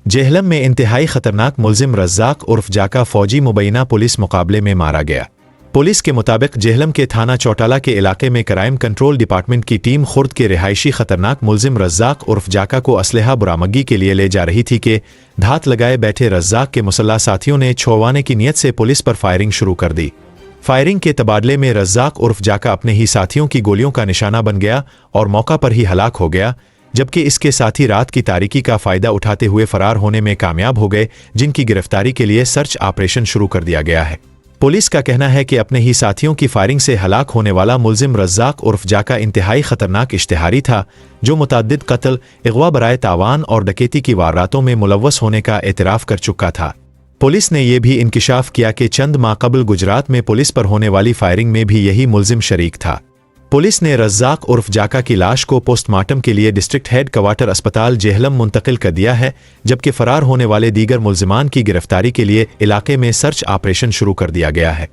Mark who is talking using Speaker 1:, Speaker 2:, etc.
Speaker 1: जेहलम में इंतहाई खतरनाक मुलजिम रज़्ज़ाक उर्फ जाका फौजी मुबैना पुलिस मुकाबले में मारा गया। पुलिस के मुताबिक जेहलम के थाना चौटाला के इलाके में क्राइम कंट्रोल डिपार्टमेंट की टीम खुर्द के रिहायशी खतरनाक मुलजिम रज़्ज़ाक उर्फ जाका को असलहा बरामदगी के लिए ले जा रही थी कि धात लगाए बैठे रज़्ज़ाक के मुसल्लह साथियों ने छुड़वाने की नीयत से पुलिस पर फायरिंग शुरू कर दी। फायरिंग के तबादले में रज़्ज़ाक उर्फ जाका अपने ही साथियों की गोलियों का निशाना बन गया और मौका पर ही हलाक हो गया, जबकि इसके साथी रात की तारीकी का फायदा उठाते हुए फरार होने में कामयाब हो गए, जिनकी गिरफ्तारी के लिए सर्च ऑपरेशन शुरू कर दिया गया है। पुलिस का कहना है कि अपने ही साथियों की फायरिंग से हलाक होने वाला मुलजिम रज़्ज़ाक उर्फ जाका इंतहाई खतरनाक इश्तिहारी था, जो मुतअद्दिद कत्ल, अगवा बराए तावान और डकैती की वारदातों में मुलव्वस होने का एतराफ़ कर चुका था। पुलिस ने यह भी इंकिशाफ किया कि चंद माह कबल गुजरात में पुलिस पर होने वाली फायरिंग में भी यही मुलजिम शरीक था। पुलिस ने रज़्ज़ाक उर्फ जाका की लाश को पोस्टमार्टम के लिए डिस्ट्रिक्ट हेड क्वार्टर अस्पताल जेहलम मुंतकिल कर दिया है, जबकि फरार होने वाले दीगर मुलजिमान की गिरफ्तारी के लिए इलाके में सर्च ऑपरेशन शुरू कर दिया गया है।